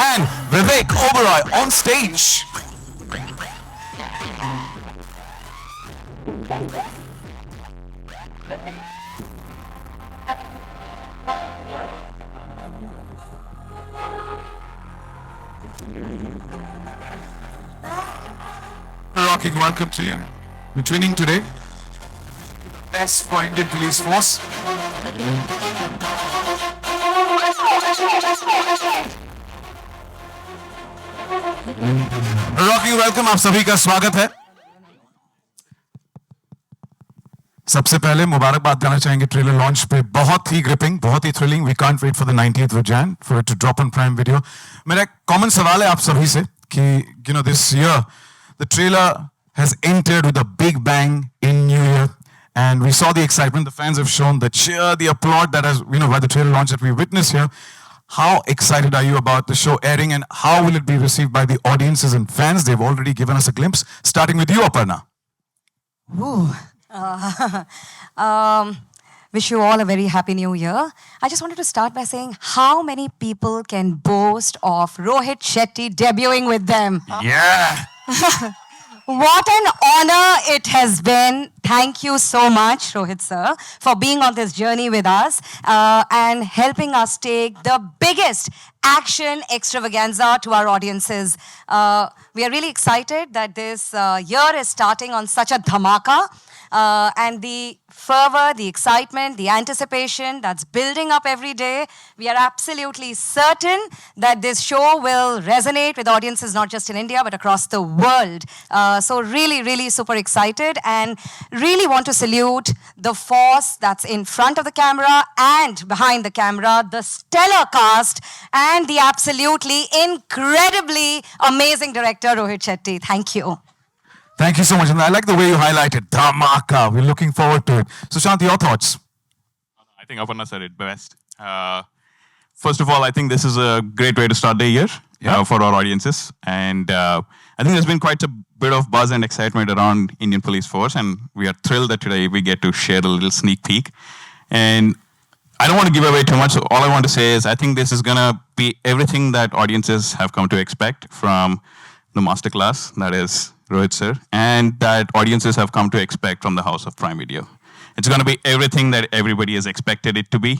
and Vivek Oberoi on stage. Rocking, welcome to you. We're twinning today. Best for Indian Police Force. Rocking welcome, आप सभी का स्वागत है। सबसे पहले मुबारकबाद देना चाहेंगे ट्रेलर लॉन्च पे। बहुत ही ग्रिपिंग, बहुत ही thrilling. We can't wait for the 19th of Jan for it to drop on prime video. मेरा एक कॉमन सवाल है आप सभी से कि you know this year the trailer has entered with a big bang in New Year, and we saw the excitement. The fans have shown the cheer, the applaud that has, you know, by the trailer launch that we witnessed here. How excited are you about the show airing, and how will it be received by the audiences and fans? They've already given us a glimpse. Starting with you, Aparna. Wish you all a very happy new year. I just wanted to start by saying how many people can boast of Rohit Shetty debuting with them? Yeah. What an honor it has been. Thank you so much, Rohit sir, for being on this journey with us and helping us take the biggest action extravaganza to our audiences. We are really excited that this year is starting on such a dhamaka. And the fervor, the excitement, the anticipation that's building up every day, we are absolutely certain that this show will resonate with audiences not just in India but across the world. So really, really super excited and really want to salute the force that's in front of the camera and behind the camera, the stellar cast and the absolutely incredibly amazing director Rohit Shetty. Thank you. Thank you so much. And I like the way you highlighted Dhamaka. We're looking forward to it. Sushant, your thoughts? I think Aparna said it best. First of all, I think this is a great way to start the year for our audiences. And I think there's been quite a bit of buzz and excitement around Indian Police Force. And we are thrilled that today we get to share a little sneak peek. And I don't want to give away too much. So all I want to say is I think this is going to be everything that audiences have come to expect from the masterclass, that is Rohit sir, and that audiences have come to expect from the House of Prime Video. It's going to be everything that everybody has expected it to be,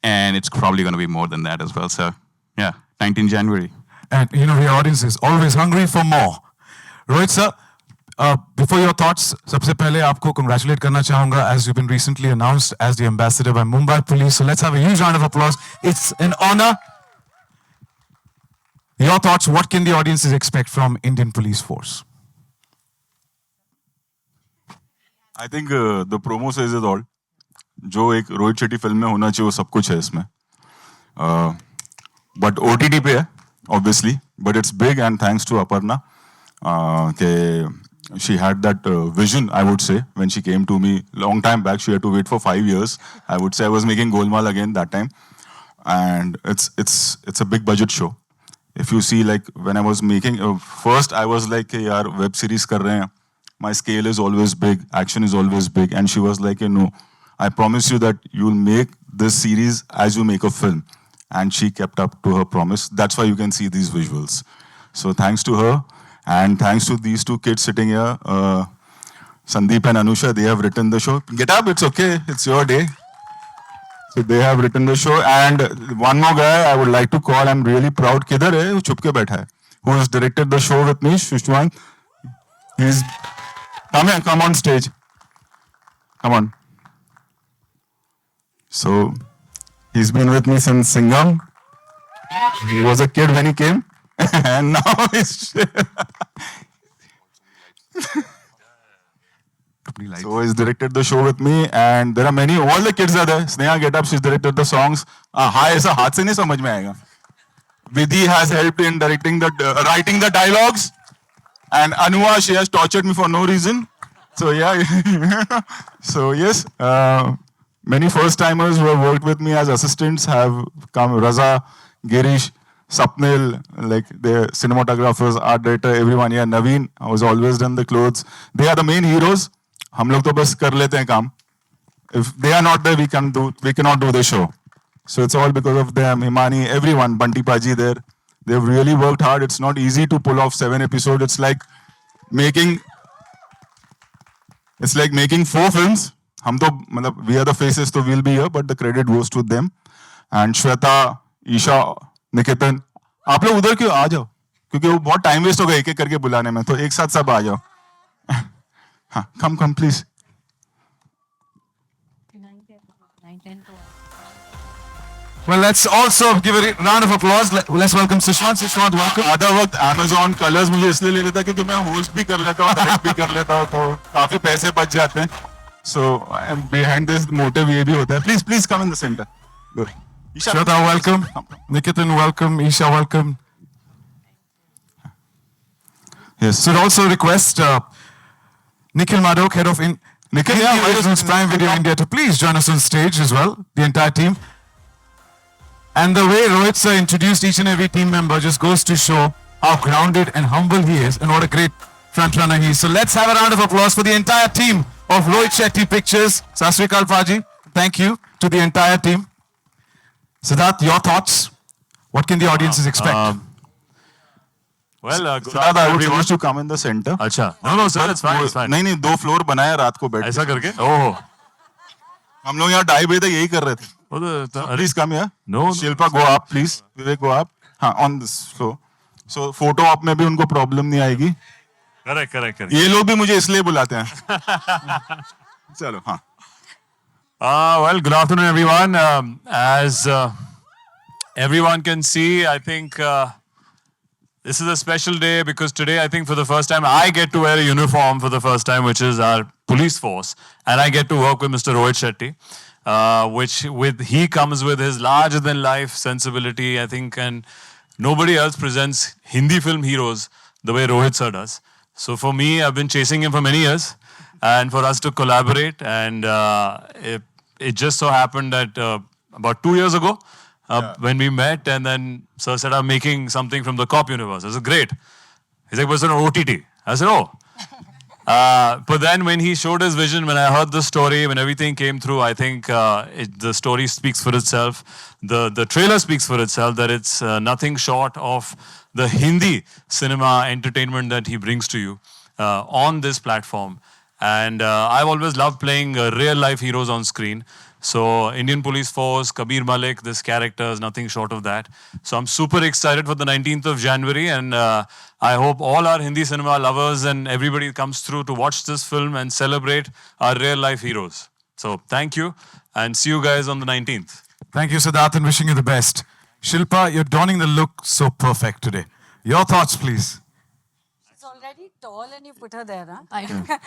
and it's probably going to be more than that as well. So, yeah, 19 January. And, you know, the audience is always hungry for more. Rohit sir, before your thoughts, सबसे पहले आपको congratulate करना चाहूँगा as you've been recently announced as the ambassador by Mumbai Police. So let's have a huge round of applause. It's an honor. Your thoughts, what can the audiences expect from Indian Police Force? I think the promo says it all. जो एक Rohit Shetty film में होना चाहिए वो सब कुछ है इसमें. But OTT पे है, obviously. But it's big and thanks to Aparna. She had that vision, I would say, when she came to me long time back. She had to wait for 5 years. I would say I was making Golmaal again that time. And it's a big budget show. If you see, like, when I was making, first I was like, yaar, web series kar rahe hain. My scale is always big, action is always big. And she was like, no, I promise you that you'll make this series as you make a film. And she kept up to her promise. That's why you can see these visuals. So thanks to her, and thanks to these two kids sitting here, Sandeep and Anusha, they have written the show. Get up, it's okay, it's your day. So they have written the show. And one more guy I would like to call, I'm really proud. Kidhar hai? Wo chup ke baitha hai. Who has directed the show with me, Shushwant. He's... Come here, come on stage. Come on. So, he's been with me since Singham. He was a kid when he came. And now he's... So he's directed the show with me, and there are many, all the kids are there. Sneha Get Up, she's directed the songs. Hi, aisa haath se nahi samajh mein aayega. Vidhi has helped in writing the dialogues. And Anua, she has tortured me for no reason. So yeah, so yes, many first-timers who have worked with me as assistants have come. Raza, Girish, Sapnil, like the cinematographers, art director, everyone. Yeah, Naveen has always done the clothes. They are the main heroes. हम लोग तो बस कर लेते हैं काम. If they are not there, we cannot do the show. So it's all because of them. Imani, everyone, Bunty Paji there. They've really worked hard. It's not easy to pull off 7 episodes. Making it's like making 4 films. हम तो मतलब we are the faces, so we'll be here, but the credit goes to them. And Shweta, Isha, Niketan, आप लोग उधर क्यों आ जाओ? क्योंकि वो बहुत टाइम वेस्ट होगा एक-एक करके बुलाने में, तो एक साथ सब आ जाओ. हाँ, come please. Well, let's also give a round of applause. Let's welcome Sushant. Sushant, welcome. आधा वक्त Amazon Colors मुझे इसलिए ले लेता क्योंकि मैं होस्ट भी कर लेता हूँ, डायरेक्ट भी कर लेता हूँ, तो काफी पैसे बच जाते हैं. So behind this motive ये भी होता है. Please come in the center. Good. Shweta, welcome. Nikitan, welcome. Isha, welcome. Yes. So also request Nikhil Madhok, head of Nikhil, Originals Prime Video India, to please join us on stage as well, the entire team. And the way Rohit sir introduced each and every team member just goes to show how grounded and humble he is and what a great front runner he is. So let's have a round of applause for the entire team of Rohit Shetty Pictures. Sasrikal Paji, thank you to the entire team. Siddharth, your thoughts? What can the audiences expect? Well, good Siddharth, I would everyone. suggest to come in the center. अच्छा, no, sir, it's fine, it's fine. नहीं 2 floor बनाया रात को बैठ. ऐसा करके? ओह, हम लोग यहाँ 2:30 बजे तक यही कर रहे थे. वो तो Please come here. No. Shilpa, go up, please. Vivek, go up. हाँ, on this floor. So photo op में भी उनको प्रॉब्लम नहीं आएगी. correct. ये लोग भी मुझे इसलिए बुलाते हैं. चलो हाँ. Well, good afternoon, everyone. As everyone can see, I think this is a special day because today, I think for the first time, I get to wear a uniform for the first time, which is our police force, and I get to work with Mr. Rohit Shetty. He comes with his larger than life sensibility, I think, and nobody else presents Hindi film heroes the way Rohit sir does. So for me, I've been chasing him for many years, and for us to collaborate, and it just so happened that about 2 years ago, when we met, and then sir said, I'm making something from the cop universe. I said, great. He's like, but it's an OTT. I said, oh. But then when he showed his vision, when I heard the story, when everything came through, I think the story speaks for itself. The trailer speaks for itself, that it's nothing short of the Hindi cinema entertainment that he brings to you on this platform. And I've always loved playing real life heroes on screen. So Indian Police Force, Kabir Malik, this character is nothing short of that. So I'm super excited for the 19th of January, and I hope all our Hindi cinema lovers and everybody comes through to watch this film and celebrate our real life heroes. So thank you, and see you guys on the 19th. Thank you, Siddharth, and wishing you the best. Shilpa, you're donning the look so perfect today. Your thoughts, please. She's already tall and you put her there, huh?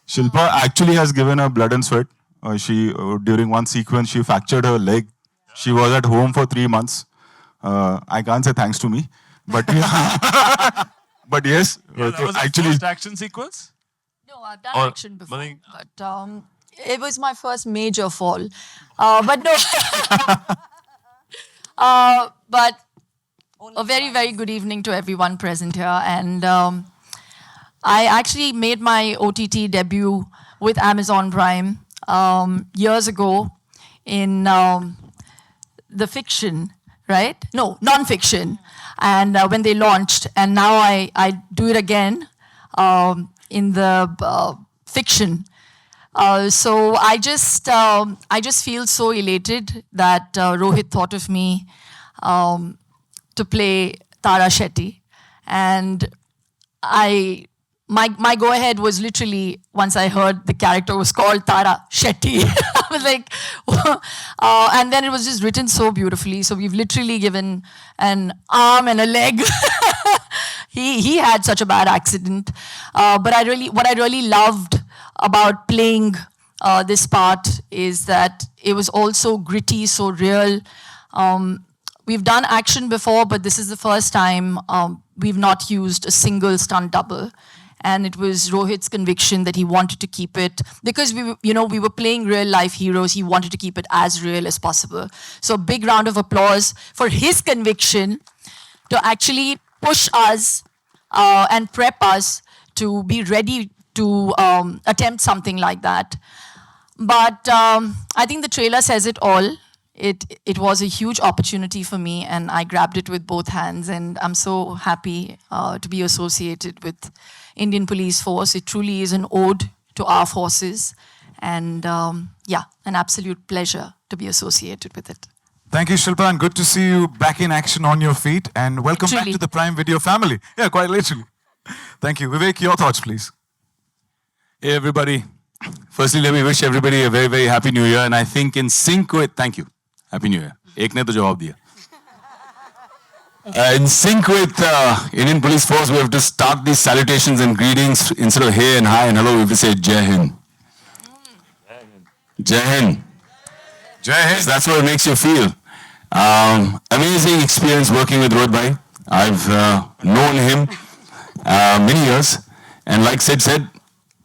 Shilpa actually has given her blood and sweat. During one sequence, she fractured her leg. She was at home for 3 months. I can't say thanks to me, but but yes, That was actually. the first action sequence? No, I've done Or- action before, Mani- but it was my first major fall. But no. But a very, very good evening to everyone present here. And I actually made my OTT debut with Amazon Prime years ago in the fiction, right? No, non-fiction. And when they launched, and now I do it again in the fiction. So I just feel so elated that Rohit thought of me to play Tara Shetty, and my go ahead was literally once I heard the character was called Tara Shetty. I was like, and then it was just written so beautifully. So we've literally given an arm and a leg. He had such a bad accident, but what I really loved about playing this part is that it was also gritty, so real. We've done action before, but this is the first time we've not used a single stunt double. And it was Rohit's conviction that he wanted to keep it, because we were playing real life heroes. He wanted to keep it as real as possible. So big round of applause for his conviction to actually push us and prep us to be ready to attempt something like that. But I think the trailer says it all. it was a huge opportunity for me, and I grabbed it with both hands. And I'm so happy to be associated with Indian Police Force. It truly is an ode to our forces, and yeah, an absolute pleasure to be associated with it. Thank you, Shilpa, and good to see you back in action on your feet. And welcome back Literally. to the Prime Video family. Yeah, quite literally. Thank you. Vivek, your thoughts, please. Hey, everybody. Firstly, let me wish everybody a very, very happy New Year. And I think in sync with, thank you. Happy New Year. Ek ne to jawab diya. In sync with Indian Police Force, we have to start these salutations and greetings. Instead of hey and hi and hello, we have to say Jai Hind. Jai Hind. Jai Hind. So that's what it makes you feel. Amazing experience working with Rohit Bhai. I've known him many years. And like Sid said,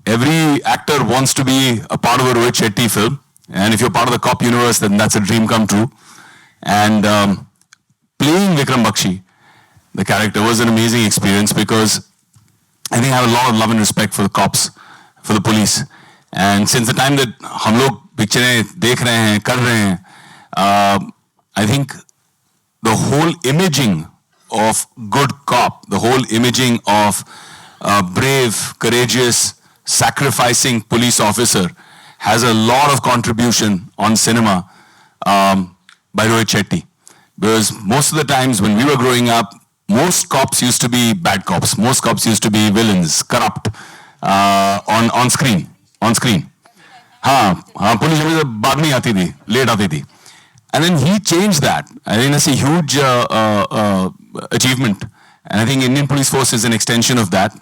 every actor wants to be a part of a Rohit Shetty film. And if you're part of the cop universe, then that's a dream come true. And playing Vikram Bakshi, the character, was an amazing experience because I think I have a lot of love and respect for the cops, for the police. And since the time that हम लोग पिक्चरें देख रहे हैं, कर रहे हैं, I think the whole imaging of good cop, the whole imaging of brave, courageous, sacrificing police officer has a lot of contribution on cinema by Rohit Shetty. Because most of the times when we were growing up, most cops used to be bad cops. Most cops used to be villains, corrupt, on screen. हाँ, police में बाद में आती थी, late आती थी. And then he changed that. I think that's a huge achievement. And I think Indian Police Force is an extension of that.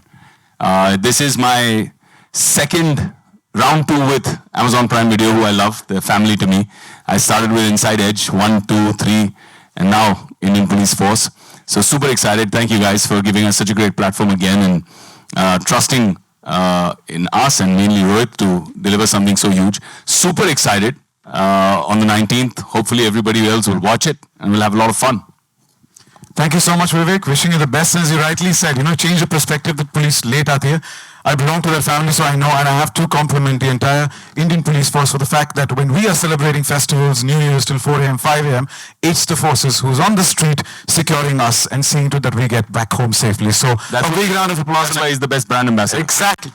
This is my second round 2 with Amazon Prime Video, who I love. They're family to me. I started with Inside Edge, 1, 2, 3, and now Indian Police Force. So super excited. Thank you guys for giving us such a great platform again and trusting in us and mainly Rohit to deliver something so huge. Super excited. On the 19th, hopefully everybody else will watch it and we'll have a lot of fun. Thank you so much, Vivek. Wishing you the best. As you rightly said, change the perspective that police late aati hai. I belong to that family, so I know, and I have to compliment the entire Indian Police Force for the fact that when we are celebrating festivals, New Year's till 4 a.m., 5 a.m., it's the forces who's on the street securing us and seeing to that we get back home safely. So That's a big round of applause. That's why he's the best brand ambassador. Exactly.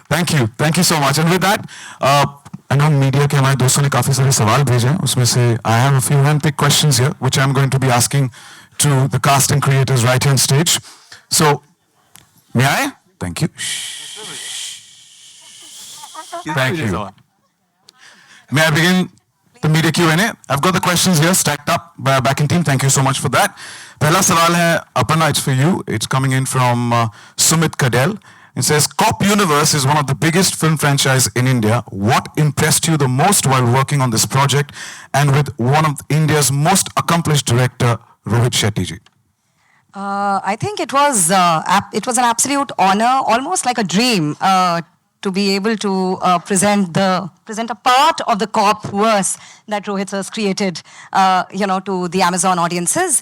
Thank you. Thank you so much. And with that, I know media के हमारे दोस्तों ने काफी सारे सवाल भेजे हैं. उसमें से I have a few hand-picked questions here, which I'm going to be asking to the cast and creators right here on stage. So, may I? Thank you. Thank you. May I begin the media Q&A? I've got the questions here stacked up by our backing team. Thank you so much for that. पहला सवाल है, Aparna, it's for you. It's coming in from Sumit Kadel. It says, Cop Universe is one of the biggest film franchise in India. What impressed you the most while working on this project and with one of India's most accomplished director, Rohit Shetty ji? I think it was an absolute honor, almost like a dream, to be able to present a part of the cop verse that Rohit has created, to the Amazon audiences.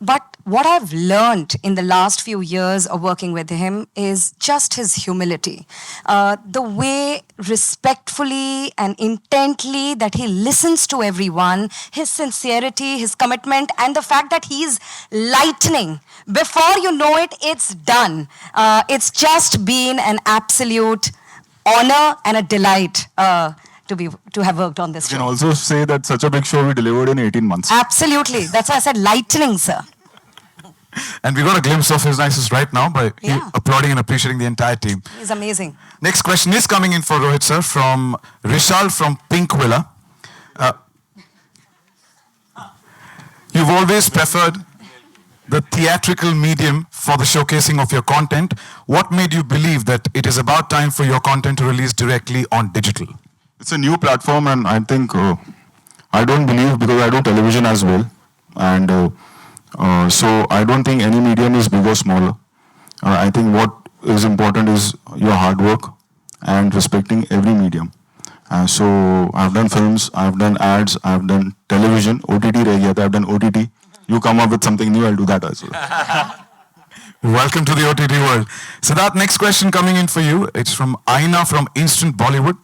But what I've learned in the last few years of working with him is just his humility. The way respectfully and intently that he listens to everyone, his sincerity, his commitment, and the fact that he's lightning. Before you know it, it's done. It's just been an absolute honor and a delight to have worked on this You show. can also say that such a big show we delivered in 18 months. Absolutely. That's why I said lightning, sir. And we got a glimpse of his niceness right now by Yeah. applauding and appreciating the entire team. He's amazing. Next question is coming in for Rohit sir from Rishal from Pink Villa. You've always preferred the theatrical medium for the showcasing of your content. What made you believe that it is about time for your content to release directly on digital? It's a new platform, and I think I don't believe, because I do television as well, and so I don't think any medium is big or smaller. I think what is important is your hard work and respecting every medium. So I've done films, I've done ads, I've done television, OTT रह गया था, I've done OTT. You come up with something new, I'll do that as well. Welcome to the OTT world. So that next question coming in for you, it's from Aina from Instant Bollywood.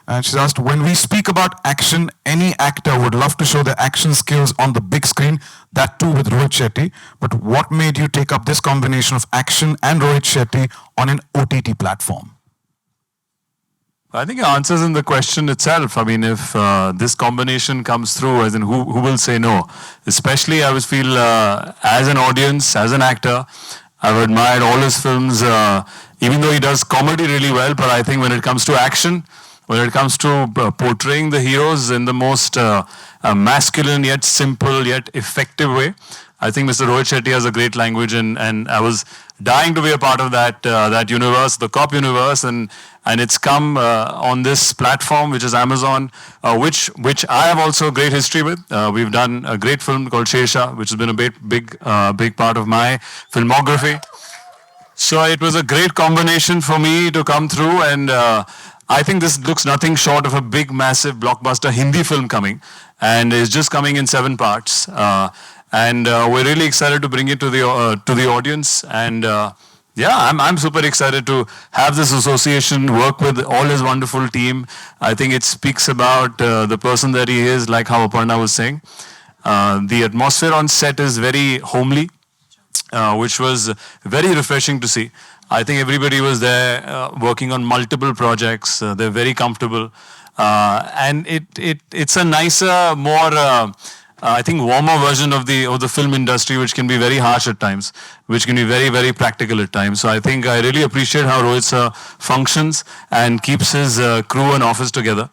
And she's asked, when we speak about action, any actor would love to show their action skills on the big screen, that too with Rohit Shetty. But what made you take up this combination of action and Rohit Shetty on an OTT platform? I think it answers in the question itself. I mean, if this combination comes through, as in who will say no? Especially, I would feel as an audience, as an actor, I've admired all his films, even though he does comedy really well. But I think when it comes to action, when it comes to portraying the heroes in the most masculine yet simple yet effective way, I think Mr. Rohit Shetty has a great language, and I was dying to be a part of that universe, the cop universe, and it's come on this platform, which is Amazon, which I have also a great history with. We've done a great film called Shesha, which has been a big part of my filmography. So it was a great combination for me to come through, and I think this looks nothing short of a big, massive blockbuster Hindi film coming, and it's just coming in 7 parts. And we're really excited to bring it to the audience. And yeah, I'm super excited to have this association, work with all his wonderful team. I think it speaks about the person that he is, like how Aparna was saying. The atmosphere on set is very homely, which was very refreshing to see. I think everybody was there working on multiple projects. They're very comfortable. And it's a nicer, more... I think warmer version of the film industry, which can be very harsh at times, which can be very, very practical at times. So I think I really appreciate how Rohit functions and keeps his crew and office together,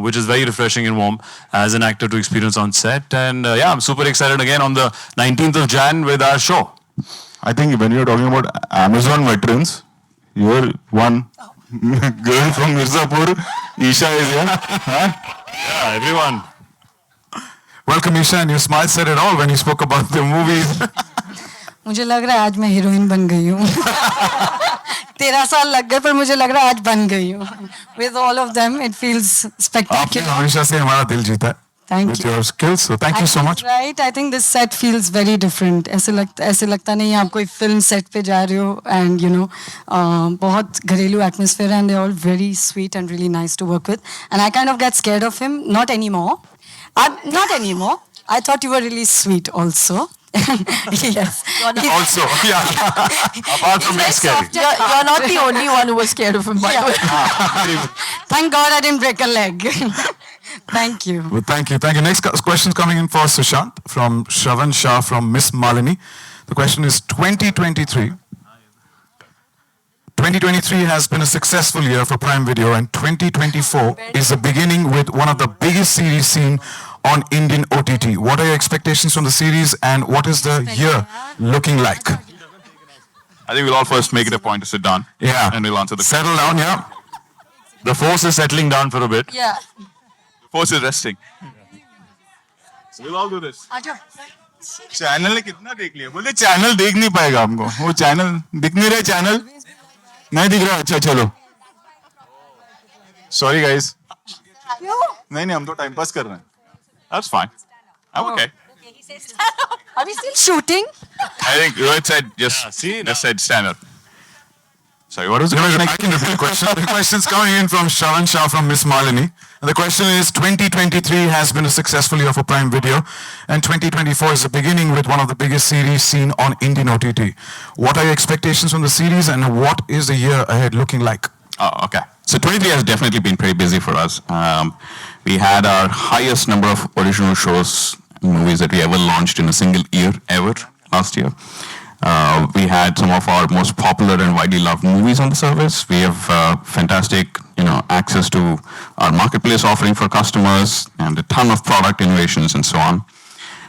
which is very refreshing and warm as an actor to experience on set. And yeah, I'm super excited again on the 19th of Jan with our show. I think when you're talking about Amazon veterans, you're one girl from Mirzapur. Isha is here. Huh? Yeah, everyone. Welcome, Isha, and your smile said it all when you spoke about the movies. मुझे लग रहा है आज मैं heroine बन गई हूँ 13 साल लग गए पर मुझे लग रहा है आज बन गई हूँ with all of them it feels आपने spectacular. हमेशा से हमारा दिल जीता है. Thank with you. your skills, so thank you so much. Right, I think this set feels very different. ऐसे लगता नहीं आप कोई film set पे जा रहे हो, and you know बहुत घरेलू atmosphere, and they're all very sweet and really nice to work with. And I kind of get scared of him, not anymore. Not anymore. I thought you were really sweet also. Yes. Also, yeah. Apart from being scary. You're not the only one who was scared of him, by the way. Thank God I didn't break a leg. Thank you. Well, thank you. Next question is coming in for Sushant from Shravan Shah from Miss Malini. The question is 2023. 2023 has been a successful year for Prime Video, and 2024 is the beginning with one of the biggest series seen on Indian OTT. What are your expectations from the series, and what is the year looking like? I think we'll all first make it a point to sit down. Yeah. And we'll answer the Settle down, yeah. The force is settling down for a bit. Yeah. force is resting. We'll all do this. Channel ने कितना देख लिया बोले channel देख नहीं पाएगा हमको वो चैनल दिख नहीं रहा चैनल नहीं दिख रहा अच्छा चलो सॉरी गाइस नहीं हम तो टाइम पास कर रहे हैं That's fine. I'm okay. Are we still shooting? I think Rohit said just said stand up. Sorry, what was the question? I can repeat the question. The question's coming in from Shravan Shah from Miss Malini. And the question is, 2023 has been a successful year for Prime Video, and 2024 is the beginning with one of the biggest series seen on Indian OTT. What are your expectations from the series, and what is the year ahead looking like? Oh, okay. So 23 has definitely been pretty busy for us. We had our highest number of original shows, movies that we ever launched in a single year ever last year. We had some of our most popular and widely loved movies on the service. We have fantastic, access to our marketplace offering for customers and a ton of product innovations and so on.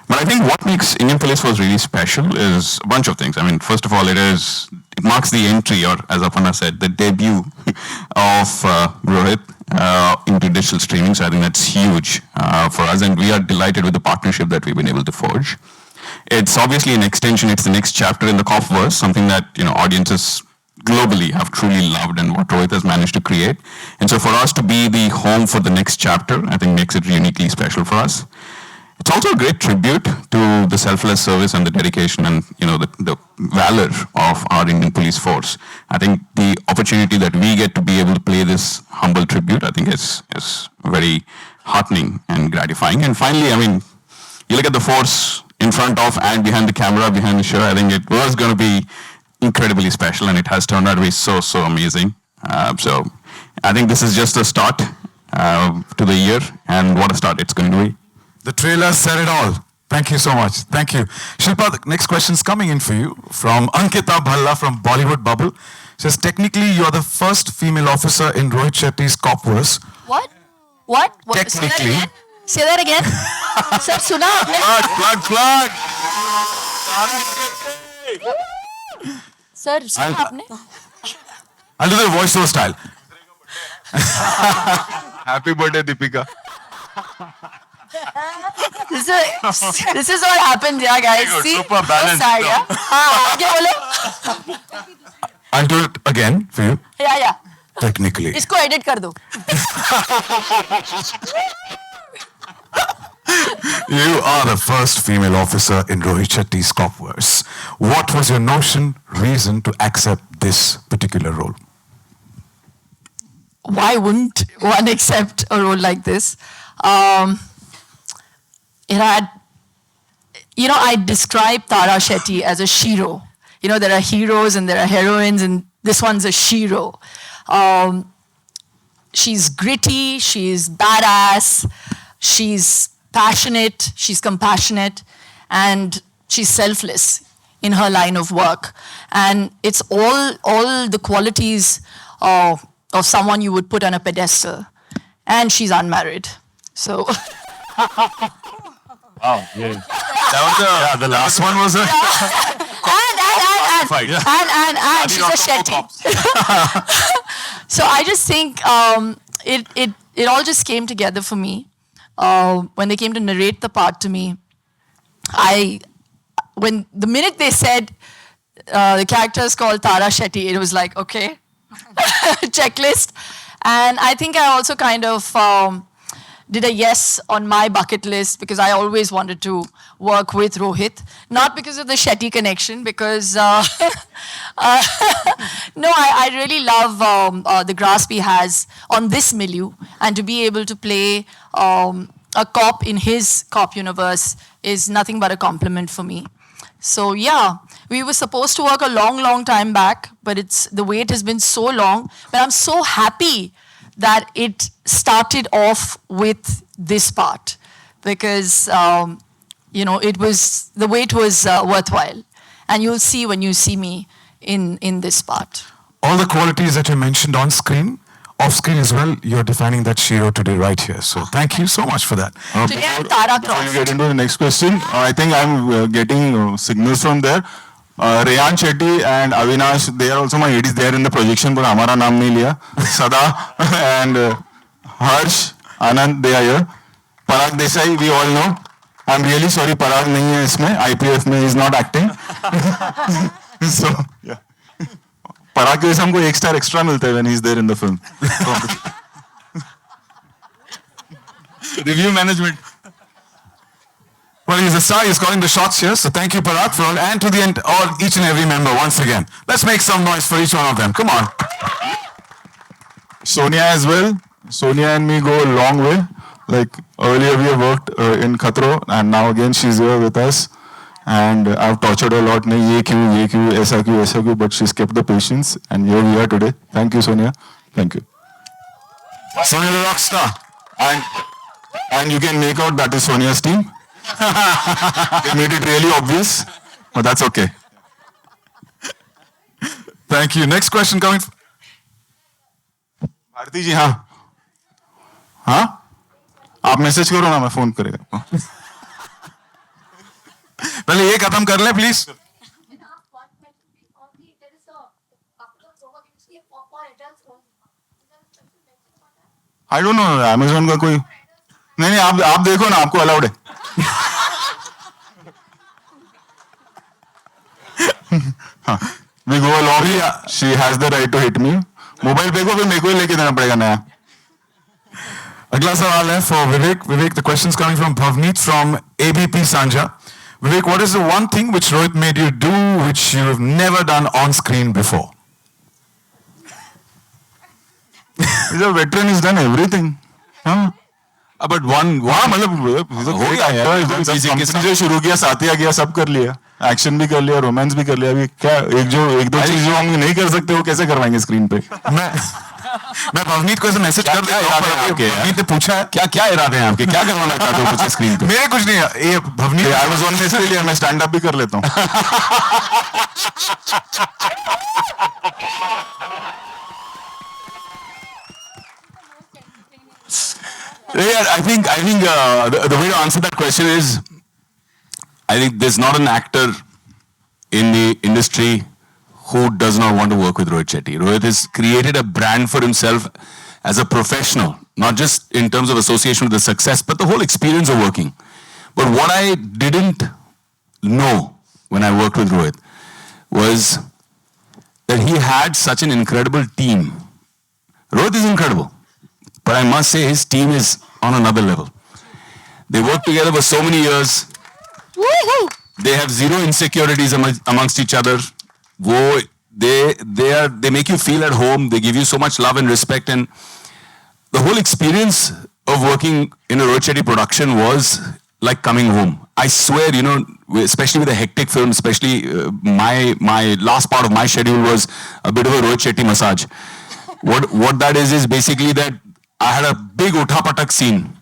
But I think what makes Indian Police Force really special is a bunch of things. I mean, first of all, it marks the entry, or as Aparna said, the debut of Rohit into digital streaming. So I think that's huge for us, and we are delighted with the partnership that we've been able to forge. It's obviously an extension. It's the next chapter in the Copverse, something that audiences globally have truly loved, and what Rohit has managed to create. And so for us to be the home for the next chapter, I think makes it uniquely special for us. It's also a great tribute to the selfless service and the dedication and the valor of our Indian police force. I think the opportunity that we get to be able to play this humble tribute, I think is very heartening and gratifying. And finally, I mean, you look at the force in front of and behind the camera, behind the show. I think it was going to be incredibly special, and it has turned out to be so amazing. So I think this is just a start to the year, and what a start it's going to be. The trailer said it all. Thank you so much. Thank you. Shilpa, the next question's coming in for you from Ankita Bhalla from Bollywood Bubble. Says, technically, you're the first female officer in Rohit Shetty's Cop Wars. What? Technically. Say that again. Sir, सुना आपने? Plug. Sir, सुना आपने? I'll do the voiceover style. Happy birthday, Deepika. This is what happens, yeah, guys. See, super balanced, so sad, yeah? हाँ, क्या बोले? I'll do it again for you. Yeah. Technically. इसको edit कर दो. You are the first female officer in Rohit Shetty's Cop Wars. What was your reason to accept this particular role? Why wouldn't one accept a role like this? I describe Tara Shetty as a shiro. There are heroes and there are heroines, and this one's a shiro. She's gritty, she's badass, she's passionate, she's compassionate, and she's selfless in her line of work. And it's all the qualities of someone you would put on a pedestal. And she's unmarried. So... Wow, yeah. The last one was a fight. And she's a Shetty. So I just think it all just came together for me. When they came to narrate the part to me, when the minute they said the character is called Tara Shetty, it was like, okay, checklist. And I think I also kind of did a yes on my bucket list because I always wanted to work with Rohit. Not because of the Shetty connection, because no, I really love the grasp he has on this milieu, and to be able to play a cop in his cop universe is nothing but a compliment for me. So yeah, we were supposed to work a long time back, but the wait has been so long. But I'm so happy that it started off with this part, because the wait was worthwhile, and you'll see when you see me in this part. All the qualities that you mentioned on screen, off screen as well, you're defining that shiro today right here. So thank you so much for that. Today I'm Tara Before you Cross. get into the next question, I think I'm getting signals from there. Rehan Shetty and Avinash, they are also my ADs. They are in the projection, but हमारा नाम नहीं लिया. Sada and Harsh, Anand, they are here. Parag Desai, we all know. I'm really sorry, Parag नहीं है इसमें. IPF में is not acting. So yeah. Parag के वजह से हमको एक स्टार एक्स्ट्रा मिलता है when he's there in the film. Review management. Well, he's a star. He's calling the shots here. So thank you, Parag, for all, and to the end, each and every member once again. Let's make some noise for each one of them. Come on. Sonia as well. Sonia and me go a long way. Like earlier we have worked in Khatro, and now again she's here with us. And I've tortured her a lot. नहीं ये क्यों, ऐसा क्यों, but she's kept the patience, and here we are today. Thank you, Sonia. Thank you. Sonia the rock star. And you can make out that is Sonia's team. They made it really obvious, but that's okay. Thank you. Next question coming. Bharti जी हाँ आप message करो ना मैं phone करेगा आपको पहले ये खत्म कर ले please I don't know Amazon का कोई नहीं आप देखो ना आपको अलाउड है We go along. She has the right to hit me. Mobile पे को फिर मेरे को ही लेके देना पड़ेगा नया. अगला सवाल है for Vivek. Vivek, the question is coming from Bhavneet from ABP Sanja. Vivek, what is the one thing which Rohit made you do which you have never done on screen before? He's a veteran, he's done everything. हाँ But one मतलब हो गया यार, company जो शुरू किया साथिया किया सब कर लिया, एक्शन भी कर लिया, रोमांस भी कर लिया, अभी क्या एक दो चीज जो हम नहीं कर सकते वो कैसे करवाएंगे स्क्रीन पे? मैं भवनीत को ऐसे मैसेज कर देता हूं, भवनीत ने पूछा है क्या क्या इरादे हैं आपके, क्या करवाना चाहते हो कुछ स्क्रीन पे? मेरे कुछ नहीं है, ये भवनीत अमेज़न में इसलिए मैं स्टैंड अप भी कर लेता हूँ. Yeah, I think the way to answer that question is, I think there's not an actor in the industry who does not want to work with Rohit Shetty. Rohit has created a brand for himself as a professional, not just in terms of association with the success, but the whole experience of working. But what I didn't know when I worked with Rohit was that he had such an incredible team. Rohit is incredible, but I must say his team is on another level. They work together for so many years. They have zero insecurities amongst each other. They make you feel at home. They give you so much love and respect, and the whole experience of working in a Rohit Shetty production was like coming home. I swear, you know, especially with a hectic film, especially my last part of my schedule was a bit of a Rohit Shetty massage. What that is basically that I had a big Utha-patak scene,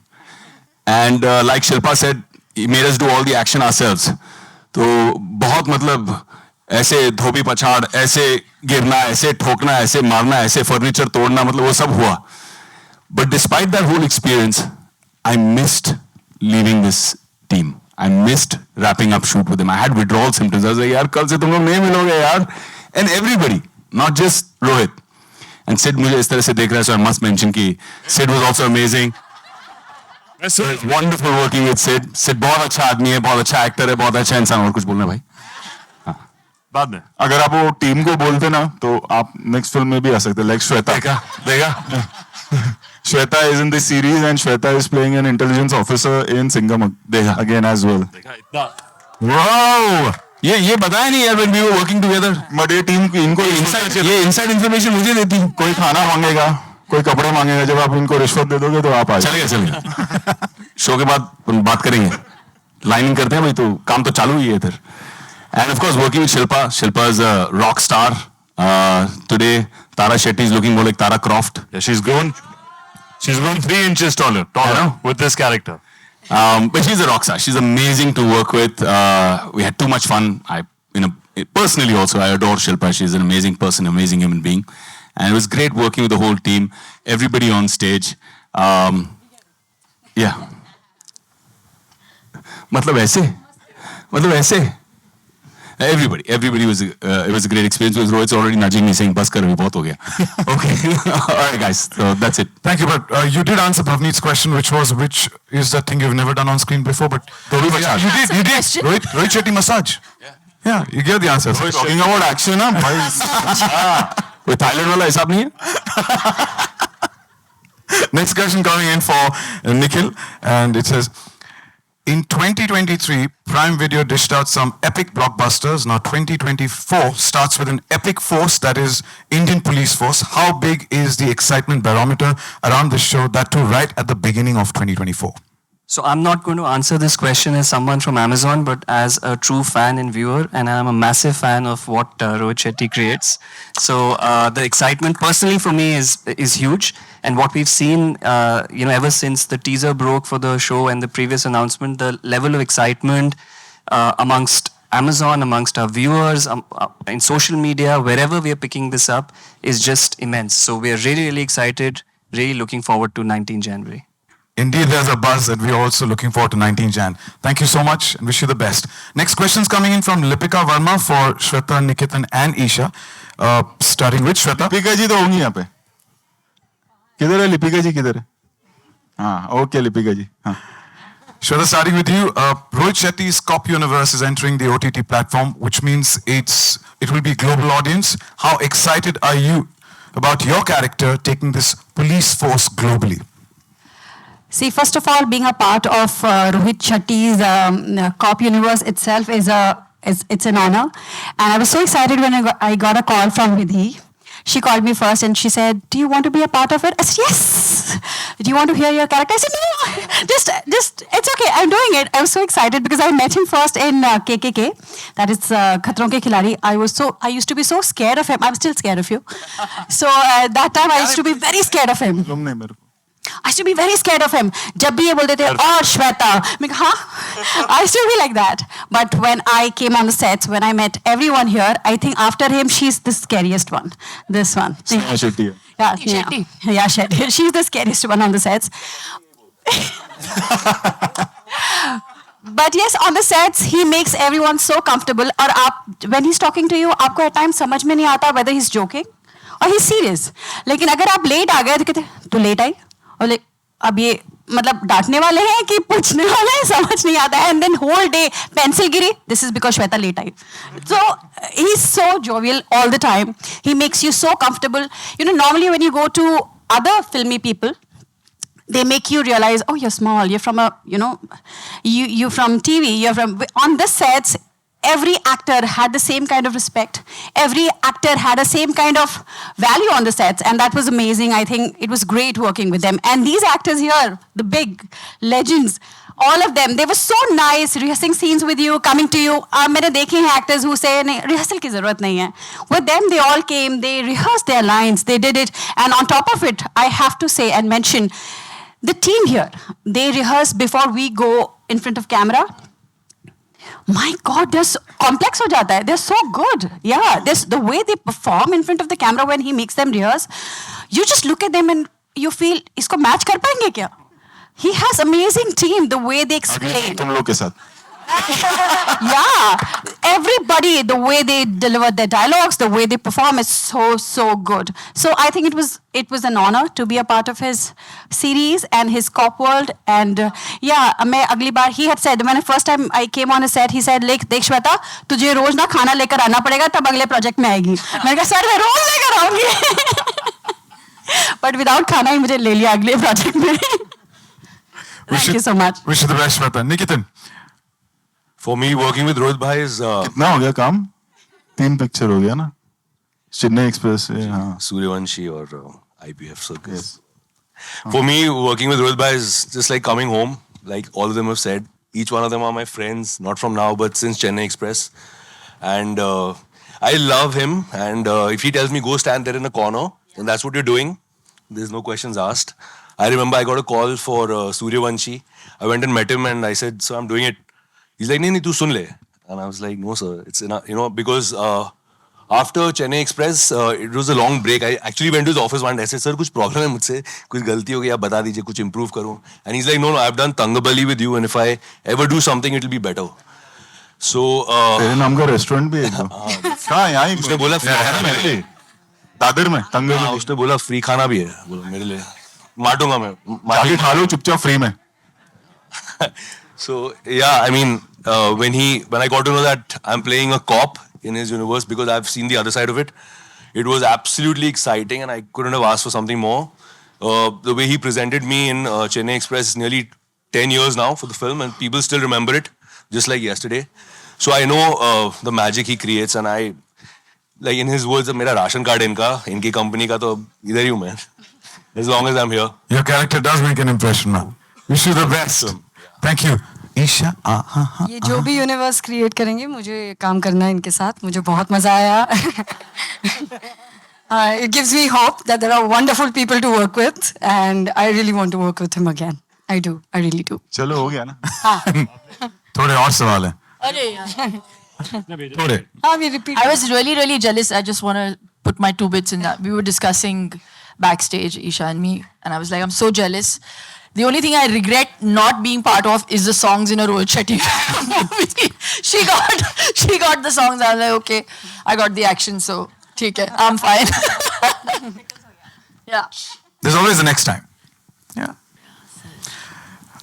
and like Shilpa said, he made us do all the action ourselves. तो बहुत मतलब ऐसे धोबी पछाड़, ऐसे गिरना, ऐसे ठोकना, ऐसे मारना, ऐसे फर्नीचर तोड़ना, मतलब वो सब हुआ. But despite that whole experience, I missed leaving this team. I missed wrapping up shoot with them. I had withdrawal symptoms. I was like, यार कल से तुम लोग नहीं मिलोगे यार. And everybody, not just Rohit. And Sid मुझे इस तरह से देख रहा है, so I must mention कि Sid was also amazing. It's wonderful working with Sid. Sid बहुत अच्छा आदमी है, बहुत अच्छा एक्टर है, बहुत अच्छा इंसान. और कुछ बोलना भाई? बाद में अगर आप वो टीम को बोलते ना तो आप नेक्स्ट फिल्म में भी आ सकते. लाइक श्वेता. देखा Shweta is in this series and Shweta is playing an intelligence officer in Singham again as well. Wow! ये बताया नहीं यार when we were working together. But ये टीम इनको ये inside information मुझे देती. कोई खाना मांगेगा, कोई कपड़े मांगेगा, जब आप इनको रिश्वत दे दोगे तो आप आ जाओ. चलेगा शो के बाद बात करेंगे. लाइनिंग करते हैं भाई, तो काम तो चालू ही है इधर. And of course working with Shilpa is a rock star. Today Tara Shetty is looking more like Tara Croft. Yeah, she's grown 3 inches taller with this character. But she's a rock star. She's amazing to work with. We had too much fun. Personally also, I adore Shilpa. She's an amazing person, amazing human being. And it was great working with the whole team, everybody on stage. Yeah. मतलब ऐसे. Everybody was it was a great experience. With Rohit's already nudging me saying bas kar abhi bahut ho gaya. Okay. All right guys, so that's it. Thank you, but you did answer Bhavneet's question, which is that thing you've never done on screen before, but you did. Rohit Shetty massage. Yeah, you gave the answer. Talking about action, ना भाई. कोई Thailand वाला हिसाब नहीं है? Next question coming in for Nikhil, and it says, in 2023, Prime Video dished out some epic blockbusters. Now 2024 starts with an epic force, that is Indian Police Force. How big is the excitement barometer around this show, that too right at the beginning of 2024? So I'm not going to answer this question as someone from Amazon, but as a true fan and viewer, and I'm a massive fan of what Rohit Shetty creates. So the excitement personally for me is huge, and what we've seen, ever since the teaser broke for the show and the previous announcement, the level of excitement amongst Amazon, amongst our viewers, in social media, wherever we are picking this up, is just immense. So we are really, really excited, really looking forward to 19 January. Indeed, there's a buzz, and we're also looking forward to 19 Jan. Thank you so much, and wish you the best. Next question's coming in from Lipika Verma for Shweta, Nikitan, and Isha. Starting with Shweta. Lipika जी तो होंगी यहाँ पे. किधर है लिपिका जी, किधर है? हाँ, okay Lipika जी. हाँ. Shweta, starting with you. Rohit Shetty's Cop Universe is entering the OTT platform, which means it will be global audience. How excited are you about your character taking this police force globally? See, first of all, being a part of Rohit Shetty's cop universe itself it's an honor, and I was so excited when I got a call from Vidhi. She called me first and she said, "Do you want to be a part of it?" I said, "Yes." "Do you want to hear your character?" I said, "No, just it's okay. I'm doing it." I was so excited because I met him first in KKK, that is Khatron Ke Khiladi. I used to be so scared of him. I'm still scared of you. So that time I used to be very scared of him. I used to be very scared of him. जब भी ये बोलते थे, "और श्वेता," मैं कहा, "हाँ." I used to be like that. But when I came on the sets, when I met everyone here, I think after him, she's the scariest one. This one. Sneha Shetty. Yeah, Shetty. Yeah, Shetty. She's the scariest one on the sets. But yes, on the sets, he makes everyone so comfortable. और आप, when he's talking to you, आपको at times समझ में नहीं आता whether he's joking or he's serious. लेकिन अगर आप late आ गए तो कहते, "तू late आई?" और अब ये मतलब डांटने वाले हैं कि पूछने वाले हैं, समझ नहीं आता है. And then whole day pencil Giri, this is because Shweta late I. So he's so jovial all the time. He makes you so comfortable. You know, normally when you go to other filmy people, they make you realize, oh, you're small, you're from a, you're from TV, you're from, on the sets, every actor had the same kind of respect. Every actor had the same kind of value on the sets, and that was amazing. I think it was great working with them. And these actors here, the big legends, all of them, they were so nice, rehearsing scenes with you, coming to you. मैंने देखे हैं actors who say, नहीं, rehearsal की ज़रूरत नहीं है. With them, they all came, they rehearsed their lines, they did it. And on top of it, I have to say and mention, the team here, they rehearse before we go in front of camera. My God, they're so complex हो जाता है. They're so good. Yeah, the way they perform in front of the camera when he makes them rehearse, you just look at them and you feel, इसको match कर पाएंगे क्या? He has amazing team, the way they explain. तुम लोग के साथ. Yeah, everybody, the way they deliver their dialogues, the way they perform is so good. So I think it was an honor to be a part of his series and his cop world. And yeah, मैं अगली बार, he had said, when first time I came on a set, he said, देख श्वेता, तुझे रोज ना खाना लेकर आना पड़ेगा, तब अगले प्रोजेक्ट में आएगी. मैंने कहा, सर मैं रोज लेकर आऊंगी. But without खाना ही मुझे ले लिया अगले प्रोजेक्ट में. Thank you so much. Wish you the best, Shweta. Nikitin. For me, working with Rohit Bhai is कितना हो गया काम? 3 पिक्चर हो गया ना? चेन्नई एक्सप्रेस से, हाँ. Suryavanshi or IPF Circus. For me, working with Rohit Bhai is just like coming home. Like all of them have said, each one of them are my friends, not from now, but since Chennai Express. And I love him. And if he tells me go stand there in the corner, then that's what you're doing. There's no questions asked. I remember I got a call for Suryavanshi. I went and met him and I said, "Sir, I'm doing it." He's like, "नहीं, तू सुन ले." And I was like, "No, sir. It's enough." Because after Chennai Express, it was a long break. I actually went to his office one day. I said, "Sir, कुछ problem है मुझसे? कुछ गलती हो गई, आप बता दीजिए, कुछ improve करूँ." And he's like, "No, I've done Tangabali with you, and if I ever do something, it'll be better." So तेरे नाम का रेस्टोरेंट भी है एक. कहाँ यहाँ? उसने बोला free दादर में तंग. हाँ, उसने बोला free खाना भी है. बोला मेरे लिए माटूंगा मैं. जाके खा लो चुपचाप फ्री में. So yeah, I mean, when I got to know that I'm playing a cop in his universe, because I've seen the other side of it, it was absolutely exciting, and I couldn't have asked for something more. The way he presented me in Chennai Express is nearly 10 years now for the film, and people still remember it, just like yesterday. So I know the magic he creates, and I, like in his words, मेरा ration card इनकी company का तो इधर ही हूँ मैं. As long as I'm here. Your character does make an impression, man. Wish you the best. Thank you. Isha. ये जो भी यूनिवर्स क्रिएट करेंगे, मुझे काम करना है इनके साथ. मुझे बहुत मजा आया. It gives me hope that there are wonderful people to work with, and I really want to work with him again. I do. I really do. चलो हो गया ना. थोड़े और सवाल हैं. अरे यार. थोड़े. I was really jealous. I just want to put my 2 bits in that. We were discussing backstage, Isha and me, and I was like, I'm so jealous. The only thing I regret not being part of is the songs in a Rohit Shetty movie. She got the songs. I was like, okay, I got the action, so ठीक है, I'm fine. Yeah. There's always the next time. Yeah.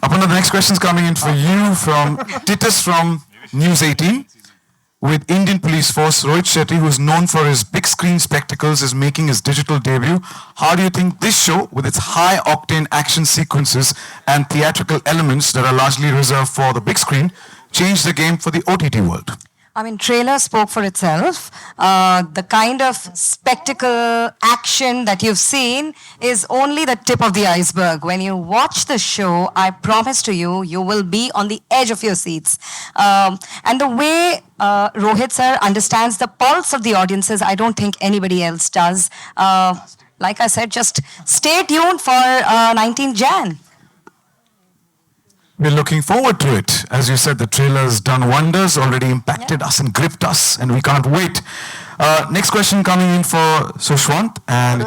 Aparna, the next question's coming in for you from Titus from News 18. with Indian Police Force. Rohit Shetty, who is known for his big screen spectacles, is making his digital debut. How do you think this show, with its high-octane action sequences and theatrical elements that are largely reserved for the big screen, changed the game for the OTT world? I mean, trailer spoke for itself. The kind of spectacle action that you've seen is only the tip of the iceberg. When you watch the show, I promise to you, you will be on the edge of your seats. And the way Rohit sir understands the pulse of the audiences, I don't think anybody else does. Like I said, just stay tuned for 19 Jan. We're looking forward to it. As you said, the trailer's done wonders, already impacted us and gripped us, and we can't wait. Next question coming in for Sushwant. And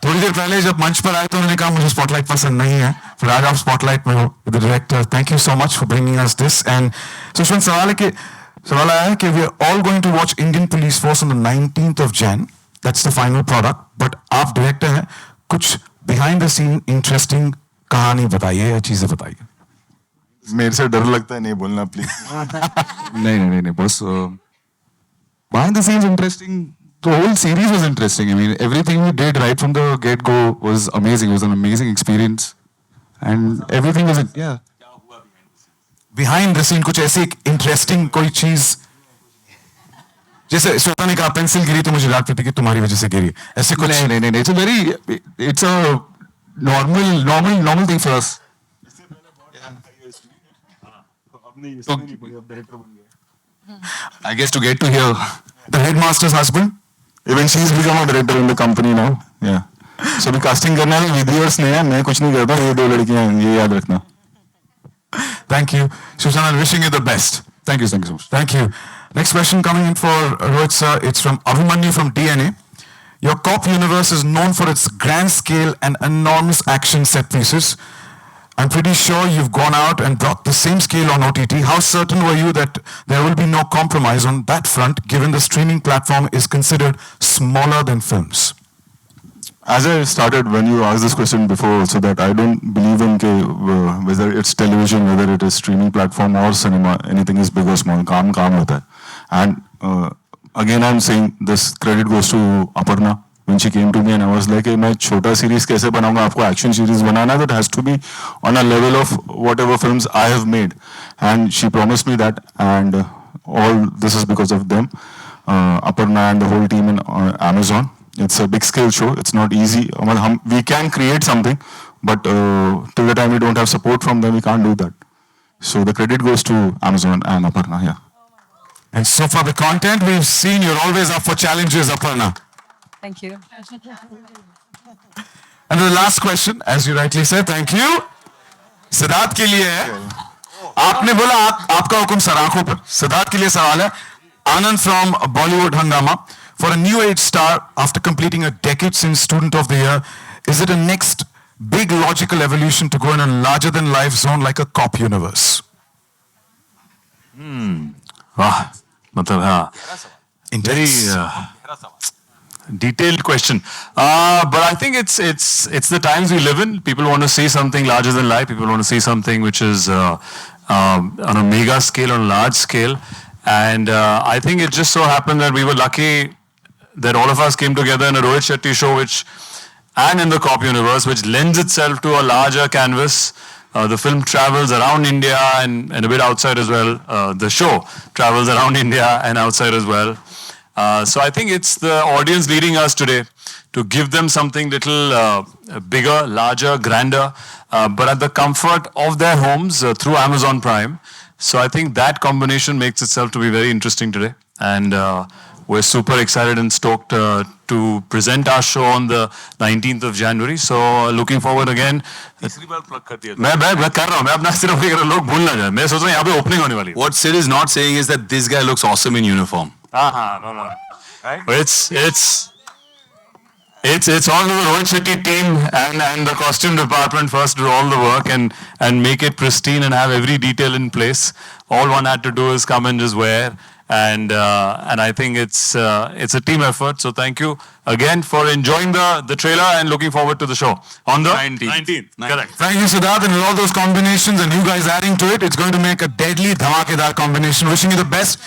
थोड़ी देर पहले जब मंच पर आए तो उन्होंने कहा मुझे स्पॉटलाइट पसंद नहीं है, फिर आज आप स्पॉटलाइट में हो with the director. Thank you so much for bringing us this. And Sushwant, सवाल आया है कि we are all going to watch Indian police force on the 19th of Jan. That's the final product. But आप director हैं, कुछ behind the scene interesting कहानी बताइए या चीजें बताइए. मेरे से डर लगता है, नहीं बोलना प्लीज. नहीं बस behind the scenes interesting. The whole series was interesting. I mean, everything we did right from the get-go was amazing. It was an amazing experience, and everything was yeah. Behind the scene कुछ ऐसी interesting कोई चीज, जैसे श्वेता ने कहा pencil गिरी तो मुझे याद पड़ती कि तुम्हारी वजह से गिरी, ऐसे कुछ. नहीं. It's a normal thing for us. I guess to get to hear The headmaster's husband. Even she's become a director in the company now. Yeah. So अभी casting करना है, videos नहीं है, मैं कुछ नहीं करता, ये दो लड़कियां हैं, ये याद रखना. Thank you, Sushant. Wishing you the best. thank you so much. Thank you. Next question coming in for Rohit sir. It's from Abhimanyu from DNA. Your cop universe is known for its grand scale and enormous action set pieces. I'm pretty sure you've gone out and brought the same scale on OTT. How certain were you that there will be no compromise on that front, given the streaming platform is considered smaller than films? As I started when you asked this question before, so that I don't believe in whether it's television, whether it is streaming platform or cinema, anything is big or small. काम होता है. And again, I'm saying this credit goes to Aparna. When she came to me and I was like, मैं छोटा series कैसे बनाऊंगा, आपको action series बनाना है, that has to be on a level of whatever films I have made. And she promised me that, and all this is because of them, Aparna and the whole team in Amazon. It's a big scale show. It's not easy. We can create something, but till the time we don't have support from them, we can't do that. So the credit goes to Amazon and Aparna. Yeah. And so far the content we've seen, you're always up for challenges, Aparna. Thank you. And the last question, as you rightly said, thank you. Siddharth के लिए है. आपने बोला आपका हुक्म sir आंखों पर. सिद्धार्थ के लिए सवाल है. Anand from Bollywood Hungama. For a new age star, after completing a decade since Student of the Year, is it a next big logical evolution to go in a larger than life zone like a cop universe? वाह, मतलब हाँ, very detailed question. But I think it's the times we live in. People want to see something larger than life. People want to see something which is on a mega scale, on a large scale. And I think it just so happened that we were lucky that all of us came together in a Rohit Shetty show, and in the cop universe, which lends itself to a larger canvas. The film travels around India and a bit outside as well. The show travels around India and outside as well. So I think it's the audience leading us today to give them something little bigger, larger, grander, but at the comfort of their homes through Amazon Prime. So I think that combination makes itself to be very interesting today. And we're super excited and stoked to present our show on the 19th of January. So looking forward again. तीसरी बार plug कर दिया. मैं कर रहा हूँ. मैं अपना सिर्फ ये कर रहा हूँ, लोग भूल ना जाए. मैं सोच रहा हूँ यहाँ पे opening होने वाली है. What Sid is not saying is that this guy looks awesome in uniform. No. Right? It's all the Rohit Shetty team and the costume department first do all the work and make it pristine and have every detail in place. All one had to do is come and just wear and I think it's a team effort. So thank you again for enjoying the trailer and looking forward to the show on the 19th. Correct. Thank you, Siddharth. And with all those combinations and you guys adding to it, it's going to make a deadly, dhamakedar combination. Wishing you the best.